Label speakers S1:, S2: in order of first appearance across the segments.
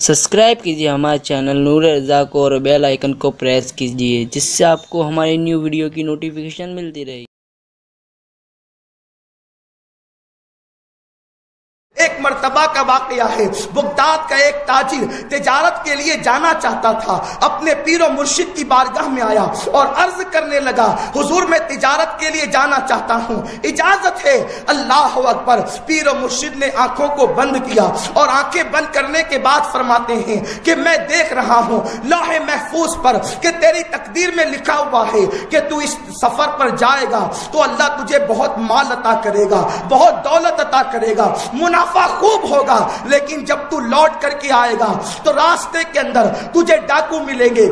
S1: Subscribe کیجیے ہمارے channel نور رضا کو اور بیل آئیکن کو پریس کیجیے جس سے آپ کو ہماری نیو ویڈیو کی نوٹیفیکیشن ملتی رہے۔
S2: ایک مرتبہ کا واقعہ ہے، بغداد کا ایک تاجر تجارت کے لیے جانا چاہتا تھا، اپنے پیر و مرشد کی بارگاہ میں آیا اور عرض کرنے لگا، حضور میں تجارت کے لیے جانا چاہتا ہوں، اجازت ہے؟ اللہ اکبر۔ پیر و مرشد نے آنکھوں کو بند کیا اور آنکھیں بند کرنے کے بعد فرماتے ہیں کہ میں دیکھ رہا ہوں لوح محفوظ پر کہ تیری تقدیر میں لکھا ہوا ہے کہ تو اس سفر پر جائے گا تو اللہ تجھے بہت مال عطا کرے گا، بہت دولت عطا کرے گا، منافع خوب ہوگا، لیکن جب تو لوٹ کر کے آئے گا تو راستے کے اندر تجھے ڈاکو ملیں گے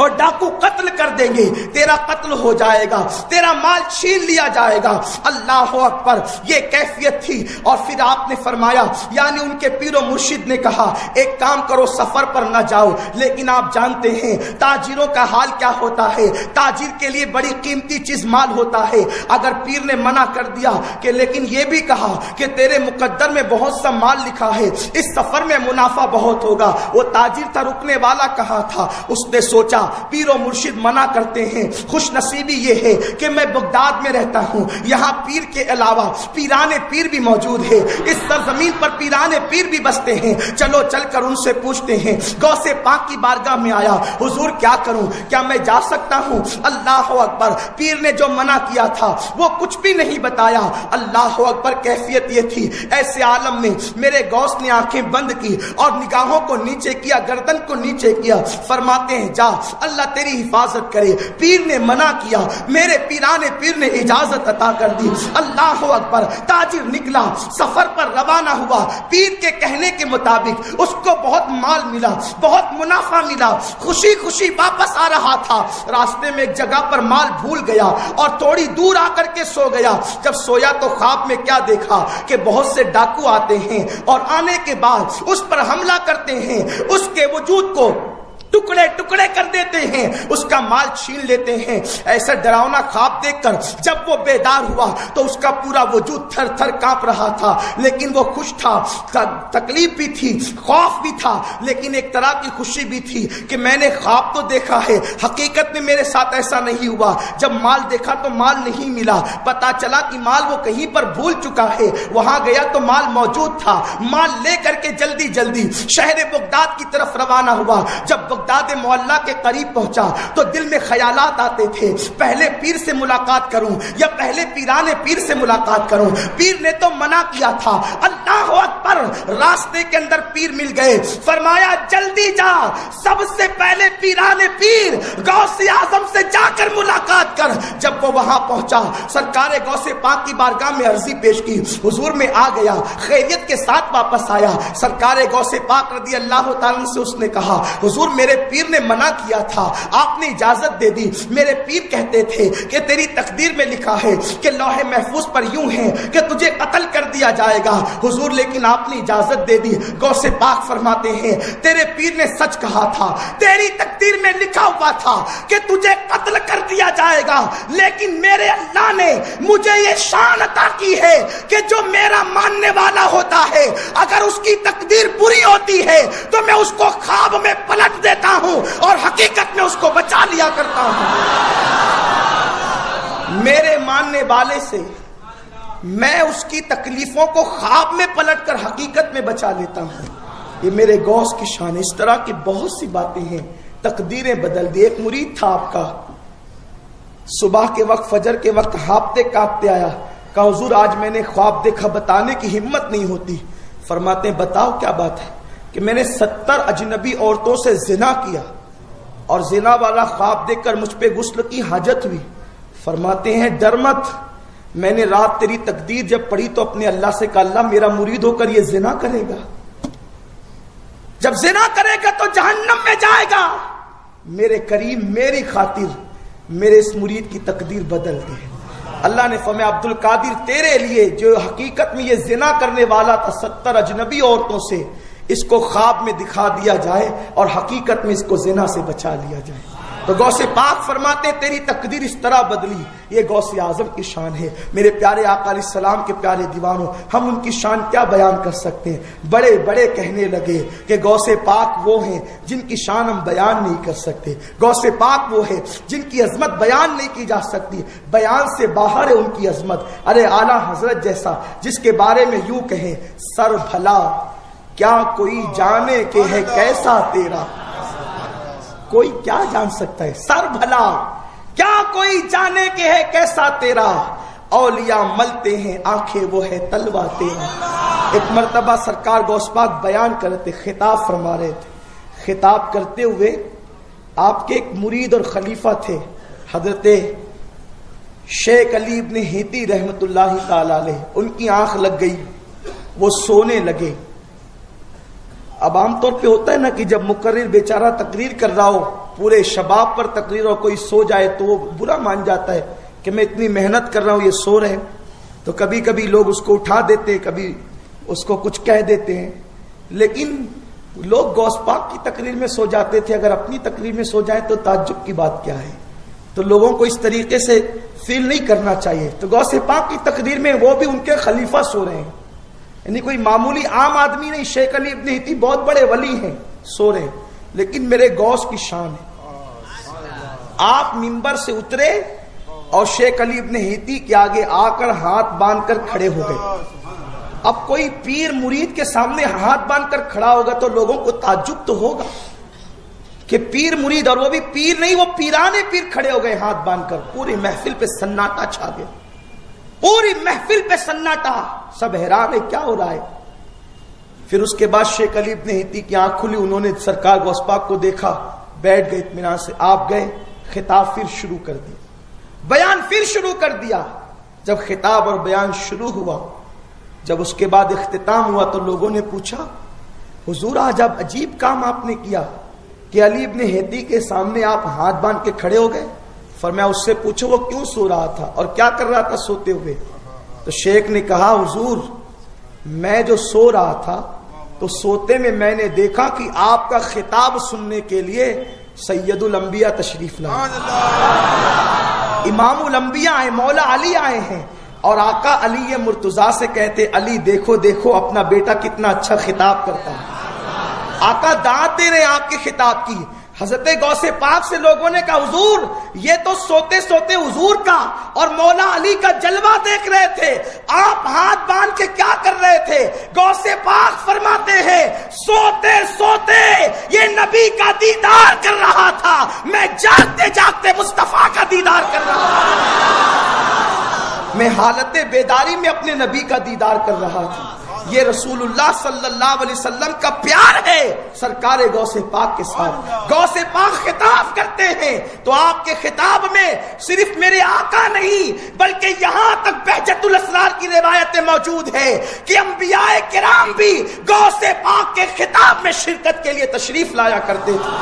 S2: اور ڈاکو قتل کر دیں گے، تیرا قتل ہو جائے گا، تیرا مال چھین لیا جائے گا۔ اللہ اکبر، یہ کیفیت تھی۔ اور پھر آپ نے فرمایا، یعنی ان کے پیر و مرشد نے کہا ایک کام کرو، سفر پر نہ جاؤ، لیکن آپ جانتے ہیں تاجروں کا حال کیا ہوتا ہے، تاجر کے لیے بڑی قیمتی چیز مال ہوتا ہے۔ اگر پیر نے منع کر دیا کہ لیکن یہ بھی کہا کہ تیرے مقدر میں بہت سا مال لکھا ہے، اس سفر میں منافع بہت ہوگا، وہ تاجر تھا، رکنے والا کہاں تھا؟ اس نے سوچا پیر و مرشد منع کرتے ہیں، خوش نصیبی یہ ہے کہ میں بغداد میں رہتا ہوں، یہاں پیر کے علاوہ پیران پیر بھی موجود ہے، اس سرزمین پر پیران پیر بھی بستے ہیں، چلو چل کر ان سے پوچھتے ہیں۔ غوث پاک کی بارگاہ میں آیا، حضور کیا کروں، کیا میں جا سکتا ہوں؟ اللہ اکبر، پیر نے جو منع کیا تھا وہ کچھ بھی نہیں بتایا۔ اللہ اکبر، کیفیت یہ تھی، ایسے عالم میں میرے غوث نے آنکھیں بند کی اور نگاہوں کو نیچے کیا، گردن کو نیچے کیا، فرماتے ہیں جا، اللہ تیری حفاظت کرے۔ پیر نے منع کیا، میرے پیران پیر نے اجازت عطا کر دی۔ اللہ اکبر، تاجر نکلا، سفر پر روانہ ہوا، پیر کے کہنے کے مطابق اس کو بہت مال ملا، بہت منافع ملا، خوشی خوشی واپس آ رہا تھا، راستے میں ایک جگہ پر مال بھول گیا اور تھوڑی دور آ کر کے سو گیا۔ جب سویا تو خواب میں کیا دیکھا کہ بہت سے ڈاکو آتے ہیں اور آنے کے بعد اس پر حملہ کرتے ہیں، اس کے وجود کو ٹکڑے ٹکڑے کر دیتے ہیں، اس کا مال چھین لیتے ہیں۔ ایسا ڈراؤنا خواب دیکھ کر جب وہ بیدار ہوا تو اس کا پورا وجود تھر تھر کانپ رہا تھا، لیکن وہ خوش تھا، تکلیف بھی تھی، خوف بھی تھا، لیکن ایک طرح کی خوشی بھی تھی کہ میں نے خواب تو دیکھا ہے، حقیقت میں میرے ساتھ ایسا نہیں ہوا۔ جب مال دیکھا تو مال نہیں ملا، پتا چلا کہ مال وہ کہیں پر بھول چکا ہے، وہاں گیا تو مال موجود تھا، مال لے کر کے جلدی جلدی شہر بغداد کی طرف روانہ ہوا۔ جب بغداد معلّہ کے قریب پہنچا تو دل میں خیالات آتے تھے، پہلے پیر سے ملاقات کروں یا پہلے پیران پیر سے ملاقات کروں؟ پیر نے تو منع کیا تھا۔ اللہ اکبر، راستے کے اندر پیر مل گئے، فرمایا جلدی جا، سب سے پہلے پیران پیر غوث اعظم سے جا کر ملاقات کر۔ جب وہ وہاں پہنچا، سرکار غوث پاک کی بارگاہ میں عرضی پیش کی، حضور میں آ گیا، خیریت کے ساتھ واپس آیا۔ سرکار غوث پاک رضی اللہ تعالیٰ سے اس نے کہا، حضور میرے پیر نے منع کیا تھا، آپ نے اجازت دے دی۔ میرے پیر کہتے تھے کہ تیری تقدیر میں لکھا ہے کہ لوح محفوظ پر یوں ہے کہ تجھے قتل کر دیا جائے گا، حضور لیکن آپ نے اجازت دے دی۔ غوث پاک فرماتے ہیں تیرے پیر نے سچ کہا تھا، تیری تقدیر میں لکھا ہوا تھا کہ تجھے قتل کر دیا جائے گا، لیکن میرے اللہ نے مجھے یہ شان عطا کی ہے کہ جو میرا ماننے والا ہوتا ہے اگر اس کی تقدیر بری ہوتی ہے تو میں اس کو خواب میں پلٹ دیتا ہوں اور حقیقت میں اس کو بچا لیا کرتا ہوں۔ میرے ماننے والے سے میں اس کی تکلیفوں کو خواب میں پلٹ کر حقیقت میں بچا لیتا ہوں۔ یہ میرے غوث کی شان ہے۔ اس طرح کی بہت سی باتیں ہیں، تقدیریں بدل دی۔ ایک مرید تھا آپ کا، صبح کے وقت فجر کے وقت ہانپتے کانپتے آیا، کہا حضور آج میں نے خواب دیکھا، بتانے کی ہمت نہیں ہوتی۔ فرماتے ہیں بتاؤ کیا بات ہے؟ کہ میں نے 70 اجنبی عورتوں سے زنا کیا اور زنا والا خواب دیکھ کر مجھ پہ غسل کی حاجت ہوئی۔ فرماتے ہیں ڈر مت، میں نے رات تیری تقدیر جب پڑھی تو اپنے اللہ سے کہا اللہ میرا مرید ہو کر یہ زنا کرے گا، جب زنا کرے گا تو جہنم میں جائے گا، میرے کریم میری خاطر میرے اس مرید کی تقدیر بدل دے۔ اللہ نے فرمایا عبد القادر تیرے لیے جو حقیقت میں یہ زنا کرنے والا تھا 70 اجنبی عورتوں سے، اس کو خواب میں دکھا دیا جائے اور حقیقت میں اس کو زنا سے بچا لیا جائے۔ تو غوث پاک فرماتے تیری تقدیر اس طرح بدلی. یہ غوث اعظم کی شان ہے. میرے پیارے آقا علیہ السلام کے پیارے دیوانوں، ہم ان کی شان کیا بیان کر سکتے ہیں. بڑے بڑے کہنے لگے کہ غوث پاک وہ ہیں جن کی شان ہم بیان نہیں کر سکتے. غوث پاک وہ ہے جن کی عظمت بیان نہیں کی جا سکتی، بیان سے باہر ہے ان کی عظمت. ارے اعلیٰ حضرت جیسا جس کے بارے میں یوں کہیں، سر بھلا کیا کوئی جانے کہ ہے کیسا تیرا. کوئی کیا جان سکتا ہے؟ سر بھلا کیا کوئی جانے کہ ہے کیسا تیرا. اولیاء ملتے ہیں آنکھیں وہ ہے تلوا تیرا. ایک مرتبہ سرکار غوث پاک بیان کرتے، خطاب فرما رہے تھے. خطاب کرتے ہوئے آپ کے ایک مرید اور خلیفہ تھے حضرت شیخ علی ابن ہیتی رحمت اللہ تعالی علیہ. ان کی آنکھ لگ گئی، وہ سونے لگے. اب عام طور پہ ہوتا ہے نا کہ جب مقرر بیچارہ تقریر کر رہا ہو پورے شباب پر تقریر اور کوئی سو جائے تو وہ برا مان جاتا ہے کہ میں اتنی محنت کر رہا ہوں یہ سو رہے ہیں. تو کبھی کبھی لوگ اس کو اٹھا دیتے ہیں، کبھی اس کو کچھ کہہ دیتے ہیں. لیکن لوگ غوث پاک کی تقریر میں سو جاتے تھے، اگر اپنی تقریر میں سو جائیں تو تعجب کی بات کیا ہے. تو لوگوں کو اس طریقے سے فیل نہیں کرنا چاہیے. تو غوث پاک کی تقریر میں وہ بھی ان کے خلیفہ سو رہے ہیں، یعنی کوئی معمولی عام آدمی نہیں. شیخ علی ابن ہیتی بہت بڑے ولی ہیں، سو رہے ہیں. لیکن میرے غوث کی شان ہے. آپ منبر سے اترے اور شیخ علی ابن ہیتی کے آگے آ کر ہاتھ باندھ کر کھڑے ہو گئے. اب کوئی پیر مرید کے سامنے ہاتھ باندھ کر کھڑا ہوگا تو لوگوں کو تعجب تو ہوگا کہ پیر مرید، اور وہ بھی پیر نہیں، وہ پیرانے پیر کھڑے ہو گئے ہاتھ باندھ کر. پوری محفل پہ سناٹا چھا گیا، پوری محفل پہ سناٹا. سب حیران ہے کیا ہو رہا ہے. پھر اس کے بعد شیخ علی ابن ہیتی کی آنکھ کھلی، انہوں نے سرکار غوث پاک کو دیکھا، بیٹھ گئے اطمینان سے. آپ گئے، خطاب پھر شروع کر دیا، بیان پھر شروع کر دیا. جب خطاب اور بیان شروع ہوا، جب اس کے بعد اختتام ہوا تو لوگوں نے پوچھا حضور آج اب عجیب کام آپ نے کیا کہ علی ابن ہیتی کے سامنے آپ ہاتھ باندھ کے کھڑے ہو گئے. فرمایا اس سے پوچھو وہ کیوں سو رہا تھا اور کیا کر رہا تھا سوتے ہوئے. تو شیخ نے کہا حضور میں جو سو رہا تھا تو سوتے میں نے دیکھا کہ آپ کا خطاب سننے کے لیے سید الانبیاء تشریف لائے، امام الانبیاء آئے، مولا علی آئے ہیں. اور آقا علی مرتضیٰ سے کہتے علی دیکھو دیکھو اپنا بیٹا کتنا اچھا خطاب کرتا ہے. آقا دعوت دے رہے ہیں آپ کے خطاب کی. حضرت غوث پاک سے لوگوں نے کہا حضور یہ تو سوتے سوتے حضور کا اور مولا علی کا جلوہ دیکھ رہے تھے، آپ ہاتھ باندھ کے کیا کر رہے تھے. غوث پاک فرماتے ہیں سوتے سوتے یہ نبی کا دیدار کر رہا تھا، میں جاگتے جاگتے مصطفیٰ کا دیدار کر رہا تھا. میں حالت بیداری میں اپنے نبی کا دیدار کر رہا تھا. یہ رسول اللہ صلی اللہ علیہ وسلم کا پیار ہے سرکار غوث پاک کے ساتھ. غوث پاک خطاب کرتے ہیں تو آپ کے خطاب میں صرف میرے آقا نہیں بلکہ یہاں تک بہجت الاسرار کی روایتیں موجود ہے کہ انبیاء کرام بھی غوث پاک کے خطاب میں شرکت کے لیے تشریف لایا کرتے تھے.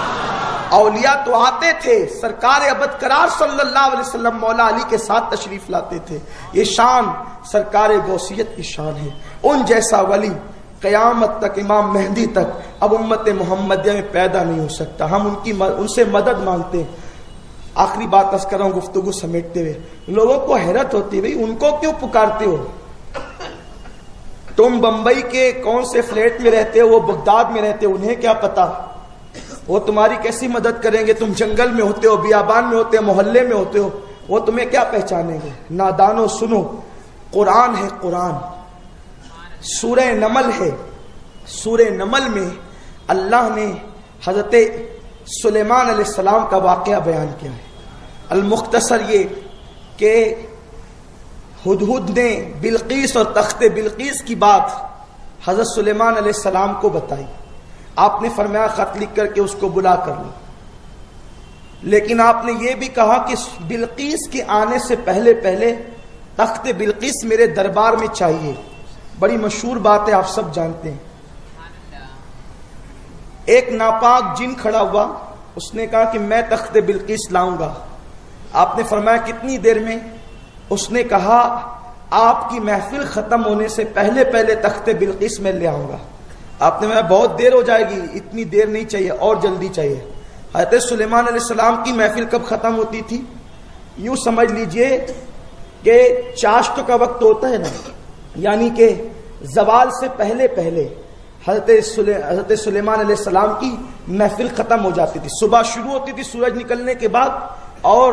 S2: اولیاء تو آتے تھے، سرکار ابد قرار صلی اللہ علیہ وسلم مولا علی کے ساتھ تشریف لاتے تھے. یہ شان سرکار غوثیت کی شان ہے. ان جیسا ولی قیامت تک، امام مہدی تک اب امت محمدیہ میں پیدا نہیں ہو سکتا. ہم ان سے مدد مانگتے ہیں. آخری بات عرض کر رہا ہوں گفتگو سمیٹتے ہوئے. لوگوں کو حیرت ہوتی ہے بھئی ان کو کیوں پکارتے ہو؟ تم بمبئی کے کون سے فلیٹ میں رہتے ہو، وہ بغداد میں رہتے ہو، انہیں کیا پتا وہ تمہاری کیسی مدد کریں گے؟ تم جنگل میں ہوتے ہو، بیابان میں ہوتے ہو، محلے میں ہوتے ہو، وہ تمہیں کیا پہچانیں گے؟ نادانو سنو، قرآن ہے، قرآن سورہ نمل ہے. سورہ نمل میں اللہ نے حضرت سلیمان علیہ السلام کا واقعہ بیان کیا ہے. المختصر یہ کہ ہدہد نے بلقیس اور تخت بلقیس کی بات حضرت سلیمان علیہ السلام کو بتائی. آپ نے فرمایا خط لکھ کر کے اس کو بلا کر لو. لیکن آپ نے یہ بھی کہا کہ بلقیس کے آنے سے پہلے تخت بلقیس میرے دربار میں چاہیے. بڑی مشہور بات ہے، آپ سب جانتے ہیں. ایک ناپاک جن کھڑا ہوا، اس نے کہا کہ میں تخت بلقیس لاؤں گا. آپ نے فرمایا کتنی دیر میں؟ اس نے کہا آپ کی محفل ختم ہونے سے پہلے تخت بلقیس میں لے آؤں گا. آپ نے فرمایا بہت دیر ہو جائے گی، اتنی دیر نہیں چاہیے، اور جلدی چاہیے. حضرت سلیمان علیہ السلام کی محفل کب ختم ہوتی تھی؟ یوں سمجھ لیجئے کہ چاشت کا وقت ہوتا ہے نا، یعنی کہ زوال سے پہلے پہلے حضرت سلیمان علیہ السلام کی محفل ختم ہو جاتی تھی. صبح شروع ہوتی تھی سورج نکلنے کے بعد اور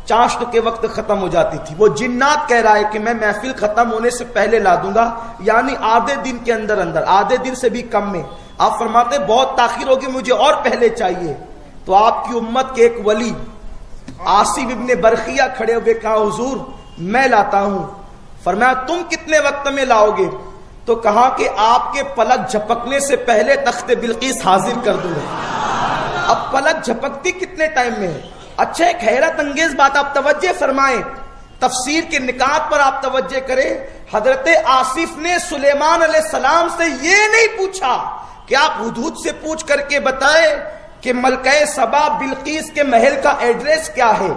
S2: چاشت کے وقت ختم ہو جاتی تھی. وہ جنات کہہ رہا ہے کہ میں محفل ختم ہونے سے پہلے لا دوں گا، یعنی آدھے دن کے اندر، آدھے دن سے بھی کم میں. آپ فرماتے بہت تاخیر ہوگی، مجھے اور پہلے چاہیے. تو آپ کی امت کے ایک ولی عاصم ابن برقیہ کھڑے ہوئے کہا حضور میں لاتا ہوں. فرمایا تم کتنے وقت میں لاؤ گے؟ تو کہا کہ آپ کے پلک جھپکنے سے پہلے تخت بلقیس حاضر کر دوں گا. اب پلک جھپکتی کتنے ٹائم میں ہے؟ اچھا ایک حیرت انگیز بات آپ توجہ فرمائیں، تفسیر کے نکات پر آپ توجہ کریں. حضرت آصف نے سلیمان علیہ السلام سے یہ نہیں پوچھا کہ آپ حدود سے پوچھ کر کے بتائے کہ ملکہ سبا بلقیس کے محل کا ایڈریس کیا ہے،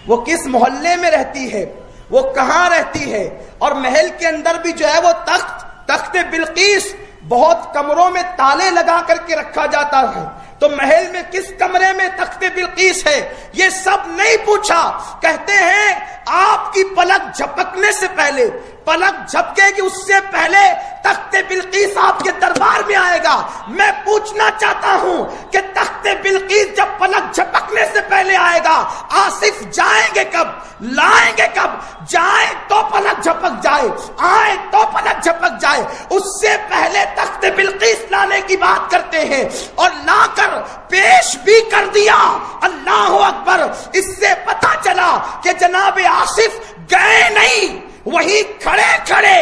S2: وہ کس محلے میں رہتی ہے، وہ کہاں رہتی ہے، اور محل کے اندر بھی جو ہے وہ تخت بلقیس بہت کمروں میں تالے لگا کر کے رکھا جاتا ہے، تو محل میں کس کمرے میں تخت بلقیس ہے یہ سب نہیں پوچھا. کہتے ہیں آپ کی پلک جھپکنے سے پہلے، پلک جھپکے گی اس سے پہلے تخت بلقیس آپ کے دربار میں آئے گا. میں پوچھنا چاہتا ہوں کہ تخت بلقیس جب پلک جھپکنے سے پہلے آئے گا، آصف جائیں گے کب، لائیں گے کب؟ جائیں تو پلک جھپک جائے، آئیں تو پلک جھپک جائے. اس سے پہلے تخت بلقیس لانے کی بات کرتے ہیں اور لا کر پیش بھی کر دیا. اللہ اکبر. اس سے پتا چلا کہ جناب آصف گئے نہیں، وہی کھڑے کھڑے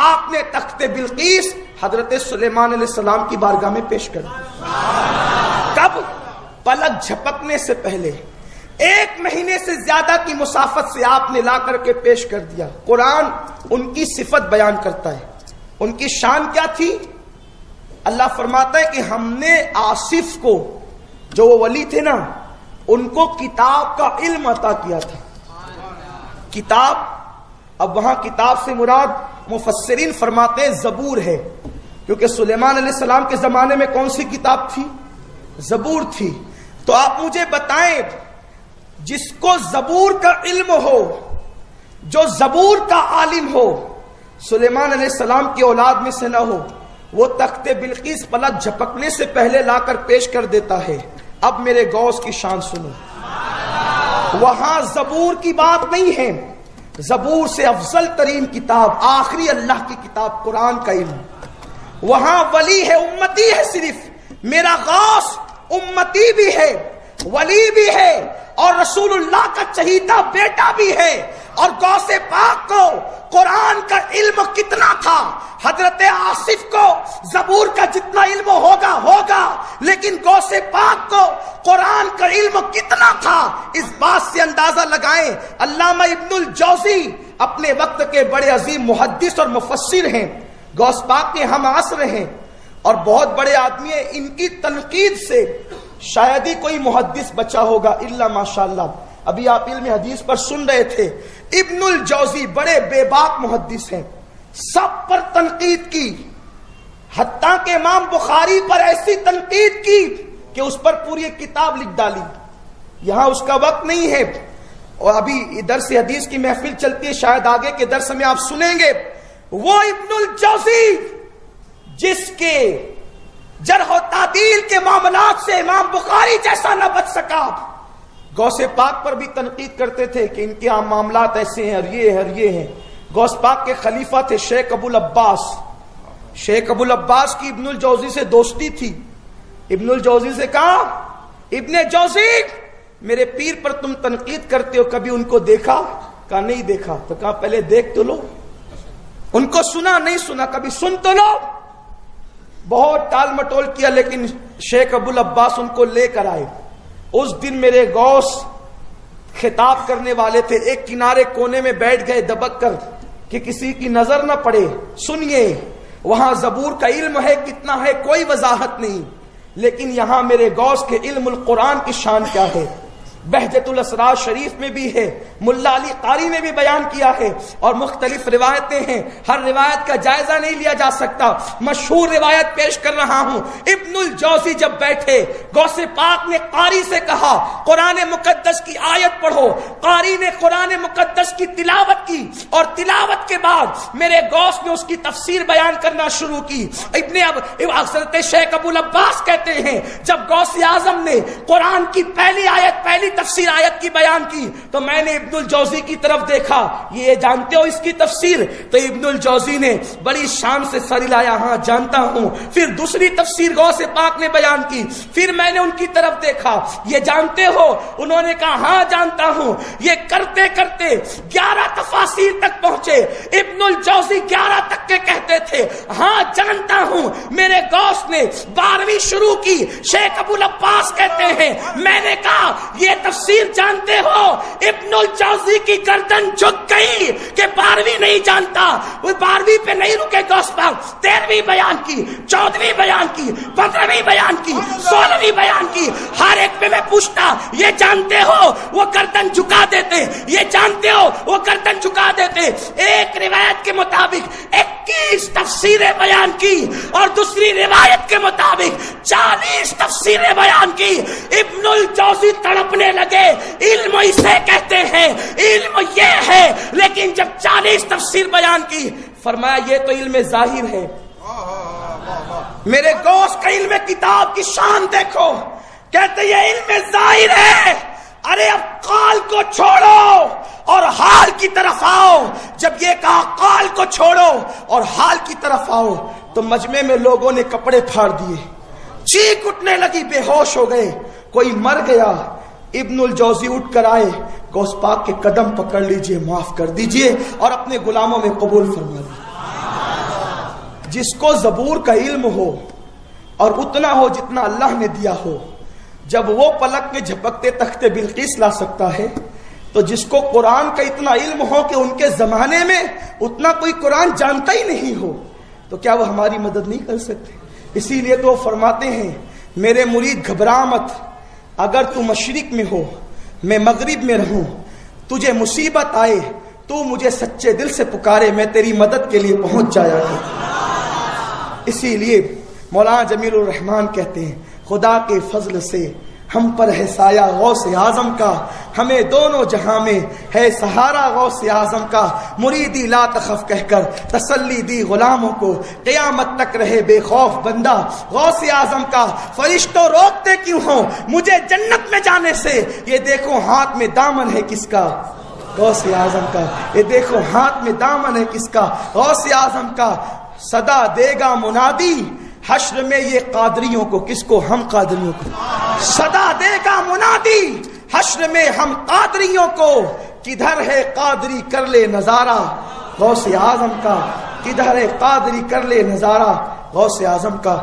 S2: آپ نے تخت بلقیس حضرت سلیمان علیہ السلام کی بارگاہ میں پیش کر دیا. کب؟ پلک جھپکنے سے پہلے. 1 مہینے سے زیادہ کی مسافت سے آپ نے لا کر کے پیش کر دیا. قرآن ان کی صفت بیان کرتا ہے. ان کی شان کیا تھی؟ اللہ فرماتا ہے کہ ہم نے آصف کو، جو وہ ولی تھے نا، ان کو کتاب کا علم عطا کیا تھا. کتاب، اب وہاں کتاب سے مراد مفسرین فرماتے ہیں زبور ہے، کیونکہ سلیمان علیہ السلام کے زمانے میں کون سی کتاب تھی؟ زبور تھی. تو آپ مجھے بتائیں جس کو زبور کا علم ہو، جو زبور کا عالم ہو، سلیمان علیہ السلام کی اولاد میں سے نہ ہو، وہ تخت بلقیس پلک جھپکنے سے پہلے لا کر پیش کر دیتا ہے. اب میرے غوث کی شان سنو. وہاں زبور کی بات نہیں ہے، زبور سے افضل ترین کتاب، آخری اللہ کی کتاب قرآن کا علم. وہاں ولی ہے، امتی ہے. صرف میرا غوث امتی بھی ہے، ولی بھی ہے، اور رسول اللہ کا چہیتا بیٹا بھی ہے. اور غوث پاک کو قرآن کا علم کتنا تھا؟ حضرت آصف کو زبور کا جتنا علم ہوگا، لیکن غوث پاک کو قرآن کا علم کتنا تھا؟ اس بات سے اندازہ لگائیں. علامہ ابن الجوزی اپنے وقت کے بڑے عظیم محدث اور مفسر ہیں، غوث پاک کے ہم عصر ہیں اور بہت بڑے آدمی ہیں. ان کی تنقید سے شاید ہی کوئی محدث بچا ہوگا الا ماشاءاللہ. ابھی آپ علم حدیث پر سن رہے تھے، ابن الجوزی بڑے بے باک محدث ہیں، سب پر تنقید کی، حتیٰ کہ امام بخاری پر ایسی تنقید کی کہ اس پر پوری ایک کتاب لکھ ڈالی. یہاں اس کا وقت نہیں ہے، اور ابھی درس حدیث کی محفل چلتی ہے، شاید آگے کے درس میں آپ سنیں گے. وہ ابن الجوزی جس کے جرح و تعدیل کے معاملات سے امام بخاری جیسا نہ بچ سکا، غوث پاک پر بھی تنقید کرتے تھے کہ ان کے معاملات ایسے ہیں اور یہ ہیں. غوث پاک کے خلیفہ تھے شیخ ابو العباس. شیخ ابو العباس کی ابن الجوزی سے دوستی تھی. ابن الجوزی سے کہا، ابن جوزی میرے پیر پر تم تنقید کرتے ہو، کبھی ان کو دیکھا؟ کہا نہیں دیکھا. تو کہا پہلے دیکھ تو لو. ان کو سنا نہیں سنا، کبھی سن تو لو. بہت ٹال مٹول کیا، لیکن شیخ ابو العباس ان کو لے کر آئے. اس دن میرے غوث خطاب کرنے والے تھے، ایک کنارے کونے میں بیٹھ گئے دبک کر کہ کسی کی نظر نہ پڑے. سنیے، وہاں زبور کا علم ہے کتنا ہے کوئی وضاحت نہیں، لیکن یہاں میرے غوث کے علم القرآن کی شان کیا ہے. بہجت الاسرار شریف میں بھی ہے، ملا علی قاری نے بھی بیان کیا ہے، اور مختلف روایتیں ہیں، ہر روایت کا جائزہ نہیں لیا جا سکتا۔ مشہور روایت پیش کر رہا ہوں۔ ابن الجوزی جب بیٹھے، غوث پاک نے قاری سے کہا قرآن مقدس کی آیت پڑھو۔ قاری نے قرآن مقدس کی تلاوت کی، اور تلاوت کے بعد میرے غوث نے اس کی تفسیر بیان کرنا شروع کی۔ حضرت شیخ ابو العباس کہتے ہیں جب غوث اعظم نے قرآن کی پہلی آیت، پہلی تفسیر آیت کی بیان کی، تو میں نے ابن الجوزی کی طرف دیکھا، یہ جانتے ہو اس کی تفسیر؟ تو ابن الجوزی نے بڑی شان سے سر ہلایا، ہاں جانتا ہوں۔ پھر دوسری تفسیر غوث پاک نے بیان کی، پھر میں نے ان کی طرف دیکھا، یہ جانتے ہو؟ انہوں نے کہا ہاں جانتا ہوں۔ یہ کرتے کرتے 11 تفاسیر تک پہنچے۔ ابن الجوزی 11 تک کے کہتے تھے ہاں جانتا ہوں۔ میرے غوث نے 12ویں شروع کی۔ شیخ ابو العباس کہتے ہیں میں نے کہا یہ تفسیر جانتے ہو؟ ابن الجوزی کی گردن جھک گئی کہ 12ویں نہیں جانتا۔ وہ 12ویں پہ نہیں رکے غوث پاک، 13ویں بیان کی، 14ویں بیان کی، 15ویں بیان کی، 16ویں بیان کی۔ ہر ایک پہ میں پوچھتا یہ جانتے ہو؟ وہ گردن جھکا دیتے۔ یہ جانتے ہو؟ وہ گردن جھکا دیتے۔ ایک روایت کے مطابق 21 تفسیریں بیان کی، اور دوسری روایت کے مطابق 40 تفسیریں بیان کی۔ ابن الجوزی تڑپنے لگے، علم اسے کہتے ہیں، علم یہ ہے۔ لیکن جب 40 تفسیر بیان کی، فرمایا یہ تو علم ظاہر ہے۔ میرے غوث کا علم کتاب کی شان دیکھو، کہتے یہ علم ظاہر ہے۔ ارے اب قال کو چھوڑو اور حال کی طرف آؤ۔ جب یہ کہا قال کو چھوڑو اور حال کی طرف آؤ، تو مجمع میں لوگوں نے کپڑے پھاڑ دیے، چیخ اٹھنے لگی، بے ہوش ہو گئے، کوئی مر گیا۔ ابن الجوزی اٹھ کر آئے، غوث پاک کے قدم پکڑ لیجئے، معاف کر دیجئے اور اپنے غلاموں میں قبول فرما لیجئے۔ جس کو زبور کا علم ہو اور اتنا ہو جتنا اللہ نے دیا ہو، جب وہ پلک میں جھپکتے تختے بلقیس لا سکتا ہے، تو جس کو قرآن کا اتنا علم ہو کہ ان کے زمانے میں اتنا کوئی قرآن جانتا ہی نہیں ہو، تو کیا وہ ہماری مدد نہیں کر سکتے؟ اسی لیے تو وہ فرماتے ہیں میرے مرید گھبرا مت، اگر تو مشرق میں ہو میں مغرب میں رہوں، تجھے مصیبت آئے تو مجھے سچے دل سے پکارے، میں تیری مدد کے لیے پہنچ جایا کرتا۔ اسی لیے مولانا جمیل الرحمن کہتے ہیں خدا کے فضل سے ہم پر ہے سایہ غوث اعظم کا، ہمیں دونوں جہاں میں ہے سہارا غوث اعظم کا۔ مریدی لا تخف کہہ کر تسلی دی غلاموں کو، قیامت تک رہے بے خوف بندہ غوث اعظم کا۔ فرشتوں روکتے کیوں ہوں مجھے جنت میں جانے سے، یہ دیکھو ہاتھ میں دامن ہے کس کا؟ غوث اعظم کا۔ یہ دیکھو ہاتھ میں دامن ہے کس کا؟ غوث اعظم کا۔ صدا دے گا منادی حشر میں یہ قادریوں کو، کس کو؟ ہم قادریوں کو۔ صدا دے گا منادی حشر میں ہم قادریوں کو، کدھر ہے قادری کر لے نظارہ غوث اعظم کا، کدھر ہے قادری کر لے نظارہ غوث اعظم کا۔